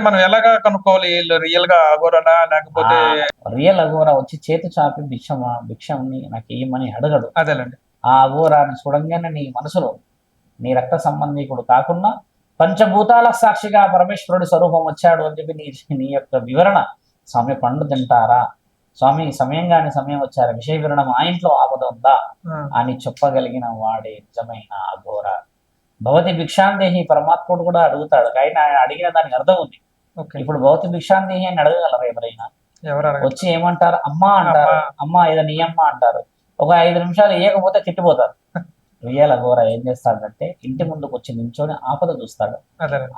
మనం ఎలాగా కనుక్కోవాలి వీళ్ళు రియల్ గా అఘోరాలా లేకపోతే రియల్ అఘోరా వచ్చి చేతి చాపి భిక్షంని నాకు ఏమని అడగడు. అదేలేండి. ఆ అఘోరాన్ని చూడంగానే నీ మనసులో నీ రక్త సంబంధికుడు కాకుండా పంచభూతాల సాక్షిగా పరమేశ్వరుడి స్వరూపం వచ్చాడు అని చెప్పి నీ యొక్క వివరణ, స్వామి పండు తింటారా, స్వామి సమయం కాని సమయం వచ్చారా, విషయ వివరణ మా ఇంట్లో ఆపద ఉందా అని చెప్పగలిగిన వాడే నిజమైన అఘోర. భవతి భిక్షాందేహి పరమాత్ముడు కూడా అడుగుతాడు, ఆయన అడిగిన దానికి అర్థం ఉంది. ఇప్పుడు భవతి భిక్షాందేహి అని అడగగలరా ఎవరైనా? వచ్చి ఏమంటారు, అమ్మా అంటారు, అమ్మా ఏదో నీ అమ్మ అంటారు. ఒక 5 నిమిషాలు వేయకపోతే తిట్టిపోతారు. రియల్ అఘోర ఏం చేస్తాడంటే ఇంటి ముందుకు వచ్చి నించొని ఆపద చూస్తాడు.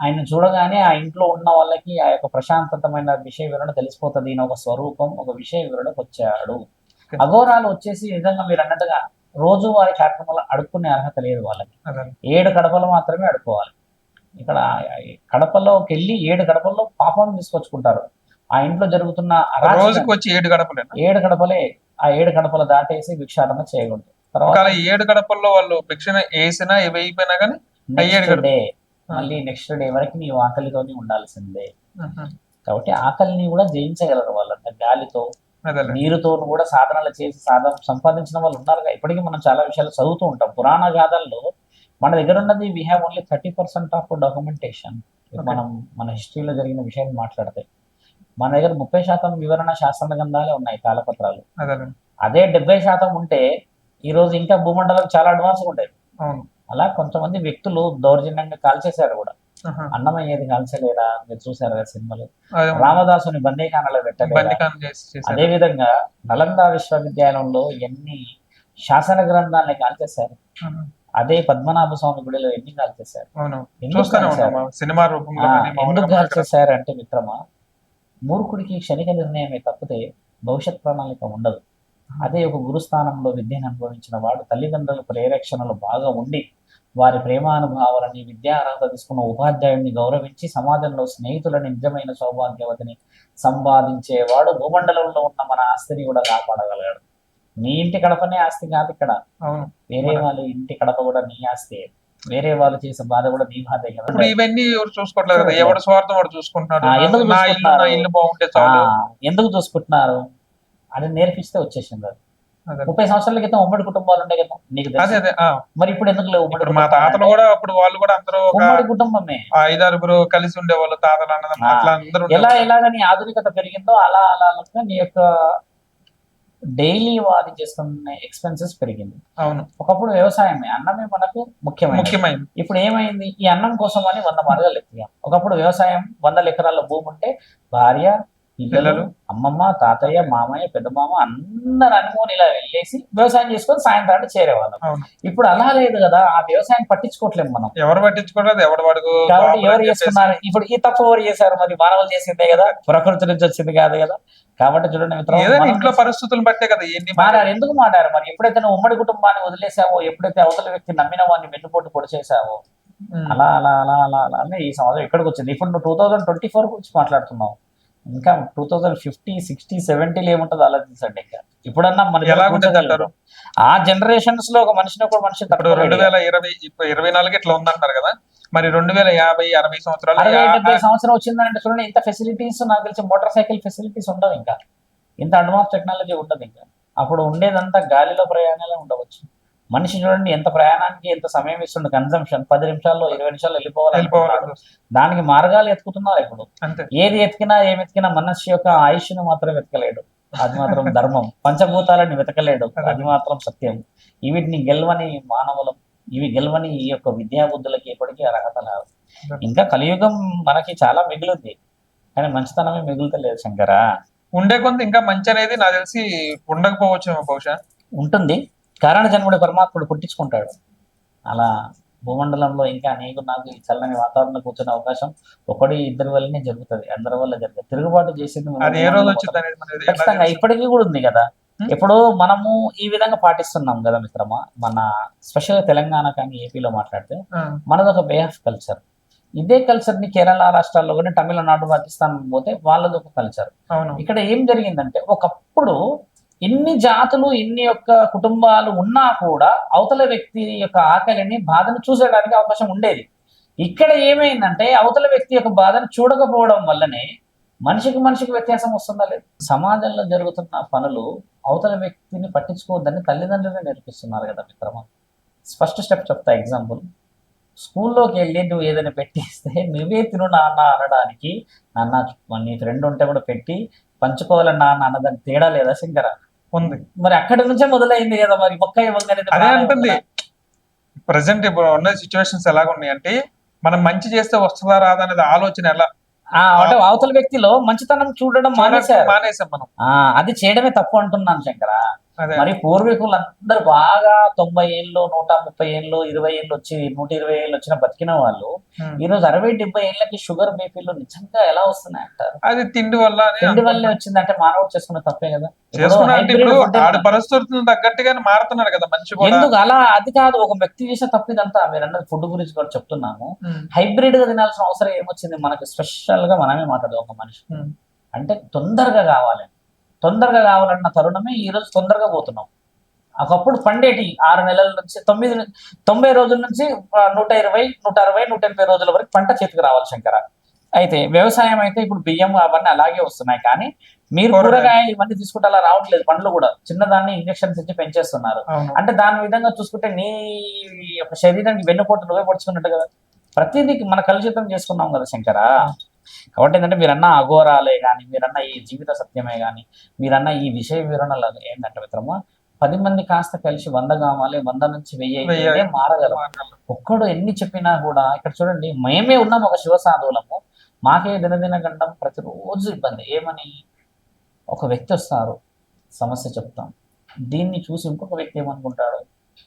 ఆయన చూడగానే ఆ ఇంట్లో ఉన్న వాళ్ళకి ఆ యొక్క ప్రశాంతతమైన విషయ వివరణ తెలిసిపోతుంది. ఈయన ఒక స్వరూపం, ఒక విషయ వివరణకు వచ్చాడు. అఘోరాలు వచ్చేసి నిజంగా మీరు అన్నట్టుగా రోజు వారి కార్యక్రమాలు అడుక్కునే అర్హత లేదు వాళ్ళకి. 7 కడపలు మాత్రమే అడుక్కోవాలి. ఇక్కడ కడపలోకి వెళ్ళి 7 కడపల్లో పాపం తీసుకొచ్చుకుంటారు. ఆ ఇంట్లో జరుగుతున్న రోజుకి వచ్చి 7 కడపలే, 7 కడపలే. ఆ 7 కడపలు దాటేసి భిక్షాటన చేయకూడదు. తర్వాత 7 గడపల్లో వాళ్ళు భిక్షణ వేసినా వేయిపోయినా కానీ మళ్ళీ నెక్స్ట్ డే వరకు నీవు ఆకలితోనే ఉండాల్సిందే. కాబట్టి ఆకలిని కూడా జయించగలరు వాళ్ళంట. గాలితో నీరుతో కూడా సాధనలు చేసి సంపాదించిన వాళ్ళు ఉన్నారు. ఇప్పటికీ మనం చాలా విషయాలు చదువుతూ ఉంటాం. పురాణ గాథల్లో మన దగ్గర ఉన్నది we have only 30% of documentation. మనం మన హిస్టరీలో జరిగిన విషయాన్ని మాట్లాడితే మన దగ్గర 30% వివరణ శాస్త్ర గ్రంథాలే ఉన్నాయి, తాళపత్రాలు. అదే 70% ఉంటే ఈ రోజు ఇంకా భూమండలం చాలా అడ్వాన్స్ ఉండేది. అలా కొంతమంది వ్యక్తులు దౌర్జన్యంగా కాల్చేశారు కూడా. అన్నమయ్యేది కాల్చలేరా మీరు చూసారు కదా సినిమాలు. రామదాసుని బందీఖానలో పెట్టారు. అదే విధంగా నలంద విశ్వవిద్యాలయంలో ఎన్ని శాసన గ్రంథాలని కాల్చేశారు. అదే పద్మనాభ స్వామి గుడిలో ఎన్ని కాల్చేశారు. ఎందుకు కాల్చేశారు అంటే మిత్రమా, మూర్ఖుడికి క్షణిక నిర్ణయమే తప్పితే భవిష్యత్ ప్రణాళిక ఉండదు. అదే ఒక గురుస్థానంలో విద్యను అనుభవించిన వాడు తల్లిదండ్రుల ప్రేరక్షణలు బాగా ఉండి వారి ప్రేమానుభావాలని, విద్యా అర్హత తీసుకున్న ఉపాధ్యాయుడిని గౌరవించి సమాజంలో స్నేహితులని, నిజమైన సౌభాగ్యవతిని సంపాదించేవాడు భూమండలంలో ఉన్న మన ఆస్తిని కూడా కాపాడగలగాడు. నీ ఇంటి కడపనే ఆస్తి కాదు ఇక్కడ. వేరే వాళ్ళ ఇంటి కడప కూడా నీ ఆస్తి. వేరే వాళ్ళు చేసే బాధ కూడా నీ బాధే కదా. ఇవన్నీ ఎవరు చూసుకోవట్లేదు కదా, ఎవరి స్వార్థం వాడు చూసుకుంటున్నాడు. ఎందుకు చూసుకుంటున్నారు అది నేర్పిస్తే వచ్చేసింది. అది 30 సంవత్సరాల క్రితం ఉమ్మడి కుటుంబాలు ఉండే కదా నీకు తెలుసు. మరి ఇప్పుడు ఎందుకు లేవు ఉమ్మడి? మా తాతలు కూడా అప్పుడు వాళ్ళు కూడా అందరూ ఉమ్మడి కుటుంబమే, 5-6 కలిసి ఉండేవాళ్ళు తాతలు అన్నదమ్ములు. ఎలాగని ఆధునికత పెరిగిందో అలా నీ యొక్క డైలీ వాడి చేసుకునే ఎక్స్పెన్సెస్ పెరిగింది. అవును, ఒకప్పుడు వ్యవసాయమే, అన్నమే మనకు ముఖ్యమైనది. ఇప్పుడు ఏమైంది, ఈ అన్నం కోసం అని 100 మార్గాలు ఎత్తాం. ఒకప్పుడు వ్యవసాయం 100 ఎకరాల భూమి ఉంటే భార్య, పిల్లలు, అమ్మమ్మ, తాతయ్య, మామయ్య, పెద్ద మామ అందరు అనుకోని ఇలా వెళ్ళేసి వ్యవసాయం చేసుకొని సాయంత్రానికి చేరేవాళ్ళం. ఇప్పుడు అలా లేదు కదా, ఆ వ్యవసాయం పట్టించుకోవట్లేదు మనం. ఎవరు పట్టించుకోవట్లేదు, కాబట్టి ఎవరు చేసుకున్నారు ఇప్పుడు ఈ తప్పు ఎవరు చేశారు? మరి మానవులు చేసిందే కదా, ప్రకృతి నుంచి వచ్చింది కాదు కదా. కాబట్టి చూడండి మిత్రం, ఇంట్లో పరిస్థితులను బట్టే కదా మారారు. ఎందుకు మారారు? మరి ఎప్పుడైతే నువ్వు ఉమ్మడి కుటుంబాన్ని వదిలేసావో, ఎప్పుడైతే అవతల వ్యక్తి నమ్మిన వాడిని వెన్నుపోటు పొడిచేసావో, అలా అలా అలా అలా అలా ఈ సంవత్సరం ఎక్కడికి వచ్చింది. ఇప్పుడు నువ్వు 2024 గురించి మాట్లాడుతున్నావు. ఇంకా 2050, 60, 70 ఏముంటుందో ఆలోచించండి. ఇంకా ఇప్పుడన్నా మన ఆ జనరేషన్స్ లో ఒక మనిషిని ఒక మనిషి 2024 ఇట్లా ఉందంటారు కదా, మరి 2050, 60 సంవత్సరాలు 70 సంవత్సరం వచ్చిందంటే చూడండి, ఇంత ఫెసిలిటీస్ నాకు తెలిసి మోటార్ సైకిల్ ఫెసిలిటీస్ ఉండవు, ఇంకా ఇంత అడ్వాన్స్ టెక్నాలజీ ఉండదు. ఇంకా అప్పుడు ఉండేదంతా గాలిలో ప్రయాణాలే ఉండవచ్చు. మనిషి చూడండి ఎంత ప్రయాణానికి ఎంత సమయం ఇస్తుండే, కన్సంప్షన్ 10 నిమిషాల్లో 20 నిమిషాలు వెళ్ళిపోవాలి. దానికి మార్గాలు ఎత్తుకుతున్నారు. ఇప్పుడు ఏది ఎతికినా ఏమి ఎతికినా మనిషి యొక్క ఆయుష్ను మాత్రం వెతకలేడు, అది మాత్రం ధర్మం. పంచభూతాలని వెతకలేడు, అది మాత్రం సత్యం. వీటిని గెలవని మానవులం, ఇవి గెలవని ఈ యొక్క విద్యాబుద్ధులకి ఎప్పటికీ అర్హత లేదు. ఇంకా కలియుగం మనకి చాలా మిగులుంది, కానీ మంచితనమే మిగులుతలేదు శంకరా. ఉండే కొంత ఇంకా మంచి అనేది నాకు తెలిసి ఉండకపోవచ్చు, బహుశా ఉంటుంది. కారణ జన్ముడి పరమాత్ముడు పుట్టించుకుంటాడు. అలా భూమండలంలో ఇంకా నీకు నాకు ఈ చల్లని వాతావరణం కూర్చునే అవకాశం 1-2 వల్లనే జరుగుతుంది, అందరి వల్ల జరుగుతుంది. తిరుగుబాటు చేసింది ఖచ్చితంగా ఇప్పటికీ కూడా ఉంది కదా. ఇప్పుడు మనము ఈ విధంగా పాటిస్తున్నాం కదా మిత్రమా. మన స్పెషల్ తెలంగాణ కానీ ఏపీలో మాట్లాడితే మనది ఒక వే ఆఫ్ కల్చర్. ఇదే కల్చర్ ని కేరళ రాష్ట్రాల్లో కానీ తమిళనాడు, పాకిస్తాన్ పోతే వాళ్ళది ఒక కల్చర్. ఇక్కడ ఏం జరిగిందంటే ఒకప్పుడు ఇన్ని జాతులు, ఇన్ని యొక్క కుటుంబాలు ఉన్నా కూడా అవతల వ్యక్తి యొక్క ఆకలిని, బాధను చూసేయడానికి అవకాశం ఉండేది. ఇక్కడ ఏమైందంటే అవతల వ్యక్తి యొక్క బాధను చూడకపోవడం వల్లనే మనిషికి వ్యత్యాసం వస్తుందా లేదు. సమాజంలో జరుగుతున్న పనులు అవతల వ్యక్తిని పట్టించుకోవద్దని తల్లిదండ్రులే నేర్పిస్తున్నారు కదా మిత్రమా. ఫస్ట్ స్టెప్ చెప్తా ఎగ్జాంపుల్. స్కూల్లోకి వెళ్ళి నువ్వు ఏదైనా పెట్టిస్తే నువ్వే తిను నాన్న అనడానికి, నాన్న నీ ఫ్రెండ్ ఉంటే కూడా పెట్టి పంచుకోవాలని నాన్న అన్నదానికి తేడా లేదా శంకర? ఉంది. మరి అక్కడి నుంచే మొదలైంది కదా మరి మొక్క అదే అంటుంది. ప్రజెంట్ ఇప్పుడు ఉన్న సిచ్యువేషన్స్ ఎలాగ ఉన్నాయి అంటే, మనం మంచి చేస్తే వస్తుందా రాదా అనేది ఆలోచన ఎలా అంటే అవతల వ్యక్తిలో మంచితనం చూడడం మానేసాం మనం. అది చేయడమే తప్పు అంటున్నాను శంకర. అదే మరి పూర్వీకులందరూ బాగా 90 ఏళ్ళు 130 ఏళ్ళు 20 ఏళ్ళు వచ్చి 120 ఏళ్ళు వచ్చిన బతికిన వాళ్ళు ఈ రోజు 60-70 ఏళ్ళకి షుగర్ బీపీలు నిజంగా ఎలా వస్తున్నాయి అంటారు? అది తిండి వల్ల వల్లే వచ్చిందంటే మానవుడు చేసుకున్న తప్పే కదా. ఇప్పుడు ఆడి పరిస్థితులకు తగ్గట్టుగానే మారుతున్నాడు కదా మనిషి కూడా. ఎందుకు అలా? అది కాదు, ఒక వ్యక్తి చేసిన తప్పు ఇదంతా. మీరు అన్నది ఫుడ్ గురించి కూడా చెప్తున్నాము. హైబ్రిడ్ గా తినాల్సిన అవసరం ఏమొచ్చింది మనకి? స్పెషల్ గా మనమే మాట్లాడదాం. ఒక మనిషి అంటే తొందరగా కావాలన్న తరుణమే ఈ రోజు తొందరగా పోతున్నాం. ఒకప్పుడు పండేటి 6 నెలల నుంచి 90 రోజుల నుంచి 120, 160, 180 రోజుల వరకు పంట చేతికి రావాలి శంకర. అయితే వ్యవసాయం అయితే ఇప్పుడు బియ్యం అవన్నీ అలాగే వస్తున్నాయి. కానీ మీరు కూరగాయలు ఇవన్నీ తీసుకుంటే అలా రావట్లేదు. పండ్లు కూడా చిన్నదాన్ని ఇంజక్షన్స్ ఇచ్చి పెంచేస్తున్నారు. అంటే దాని విధంగా చూసుకుంటే నీ యొక్క శరీరానికి వెన్నుపోటు నువ్వే పొడుచుకున్నట్టు కదా. ప్రతిదీ మన కలుషితం చేసుకున్నాం కదా శంకర. కాబట్టి ఏంటంటే మీరన్న అఘోరాలే కానీ, మీరన్న ఈ జీవిత సత్యమే కానీ, మీరన్న ఈ విషయ వివరణలు ఏంటంటే మిత్రమా, 10 మంది కాస్త కలిసి 100 కావాలి, 100 నుంచి 1000 మారగలం. ఒక్కడు ఎన్ని చెప్పినా కూడా ఇక్కడ చూడండి, మేమే ఉన్నాం ఒక శివ సాధువులము. మాకే దినదిన గండం ప్రతిరోజు ఇబ్బంది. ఏమని? ఒక వ్యక్తి వస్తారు, సమస్య చెప్తాం, దీన్ని చూసి ఇంకొక వ్యక్తి ఏమనుకుంటాడు?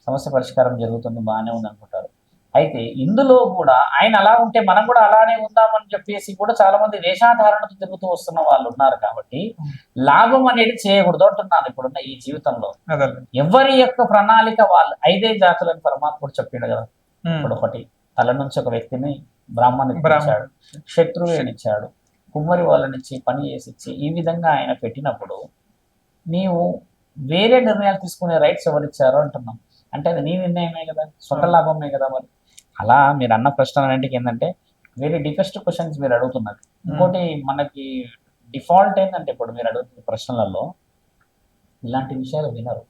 సమస్య పరిష్కారం జరుగుతుంది, బాగానే ఉంది అనుకుంటారు. అయితే ఇందులో కూడా ఆయన అలా ఉంటే మనం కూడా అలానే ఉందామని చెప్పేసి కూడా చాలా మంది వేషాధారణతో తిరుగుతూ వస్తున్న వాళ్ళు ఉన్నారు. కాబట్టి లాభం అనేది చేయకూడదు అంటున్నాను. ఇప్పుడున్న ఈ జీవితంలో ఎవరి యొక్క ప్రణాళిక వాళ్ళు 5 జాతులని పరమాత్ముడు చెప్పాడు కదా. ఇప్పుడు ఒకటి, తల నుంచి ఒక వ్యక్తిని బ్రాహ్మణిచ్చాడు, క్షత్రువునిచ్చాడు, కుమ్మరి వాళ్ళనిచ్చి పని చేసిచ్చి ఈ విధంగా ఆయన పెట్టినప్పుడు నీవు వేరే నిర్ణయాలు తీసుకునే రైట్స్ ఎవరిచ్చారో అంటున్నాం. అంటే అది నీ నిర్ణయమే కదా, సొంత లాభమే కదా. మరి అలా మీరు అన్న ప్రశ్న అన్నింటికి ఏంటంటే వెరీ డిఫెస్ట్ క్వశ్చన్స్ మీరు అడుగుతున్నారు. ఇంకోటి మనకి డిఫాల్ట్ ఏంటంటే ఇప్పుడు మీరు అడుగుతున్న ప్రశ్నలలో ఇలాంటి విషయాలు వినరు,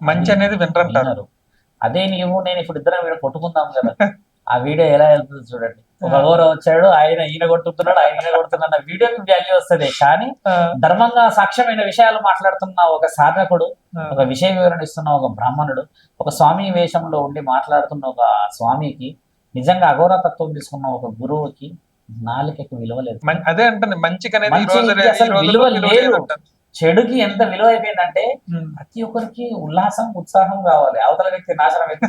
మంచి అనేది వినరు. అదే నేను ఇప్పుడు ఇద్దరం వీడియో కొట్టుకుందాం కదా, ఆ వీడియో ఎలా వెళ్తుంది చూడండి. ఒక గౌరవ వచ్చాడు, ఈయన కొట్టుతున్నాడు, ఆయన కొడుతున్నాడు, వీడియోకి వాల్యూ వస్తుంది. కానీ ధర్మంగా సాక్ష్యమైన విషయాలు మాట్లాడుతున్న ఒక సాధకుడు, ఒక విషయ వివరణ ఇస్తున్న ఒక బ్రాహ్మణుడు, ఒక స్వామి వేషంలో ఉండి మాట్లాడుతున్న ఒక స్వామికి, నిజంగా అఘోర తత్వం తీసుకున్న ఒక గురువుకి నాలుకకి విలువ లేదు. అదే అంటే మంచికి విలువ లేదు. చెడుకి ఎంత విలువ అయిపోయిందంటే ప్రతి ఒక్కరికి ఉల్లాసం ఉత్సాహం కావాలి, అవతల వ్యక్తి నాశనం వ్యక్తి